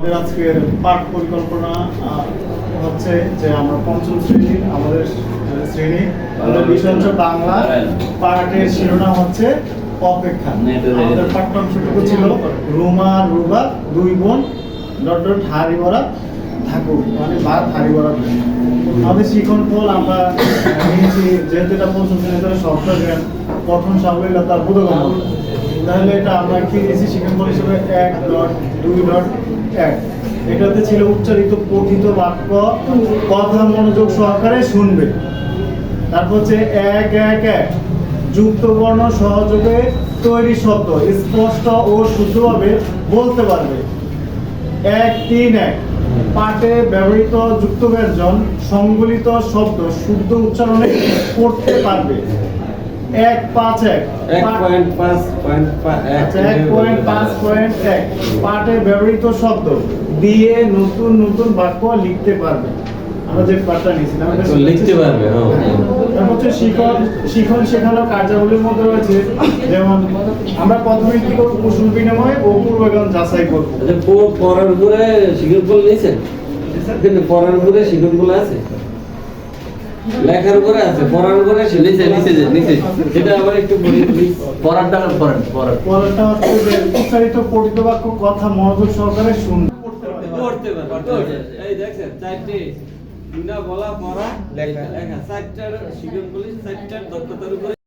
আমাদের আজকের পাঠ পরিকল্পনা হচ্ছে যে আমরা পঞ্চম শ্রেণী আমাদের শ্রেণী আমাদের বিষয় হচ্ছে বাংলা। পাঠের শিরোনাম হচ্ছে অপেক্ষা। আমাদের পাঠ্যাংশটুকু ছিল রুমা রুবা দুই বোন হাড়ি ভরা ঠাকুর মানে ভাত হাড়ি ভরা। আমাদের শিখন ফল আমরা নিয়েছি যেহেতু এটা পঞ্চম শ্রেণী ধরে শব্দ জ্ঞান পঠন সাবলীলতা বোধগম্য, তাহলে এটা আমরা কি দিয়েছি শিখন ফল হিসেবে 1.2.1। এটাতে ছিল উচ্চারিত পঠিত বাক্য কথা মনোযোগ সহকারে শুনবে। তারপর হচ্ছে 1.1.1 যুক্ত বর্ণ সহযোগে তৈরি শব্দ স্পষ্ট ও শুদ্ধভাবে বলতে পারবে। 1.3.1 পাঠে ব্যবহৃত যুক্ত ব্যঞ্জন সংবলিত শব্দ শুদ্ধ উচ্চারণে পড়তে পারবে। 1.5.1 পাঠে ব্যবহৃত শব্দ দিয়ে নতুন নতুন বাক্য লিখতে পারবে। আমরা যে পাঠটা নিয়েছিলাম লিখতে পারবে। তারপর হচ্ছে শিখন শেখানো কার্যাবলীর মধ্যে রয়েছে যেমন আমরা প্রথমে কি করব, কুশল বিনিময় ও পূর্বজ্ঞান যাচাই করব। পড়ার উপরে শিখন বল নিয়েছেন, কিন্তু পড়ার উপরে শিখন বল আছে, লেখার উপরে আছে, পড়ার উপরে নিচে সেটা আবার একটু পড়ারটা পড়াটা হচ্ছে যে উচ্চারিত পঠিত বাক্য কথা মনোযোগ সহকারে শুনতে পড়তে পারবে। এই দেখেন চারটি না বলা পড়া লেখা চারটার শিখন বলি চারটার দক্ষতার উপরে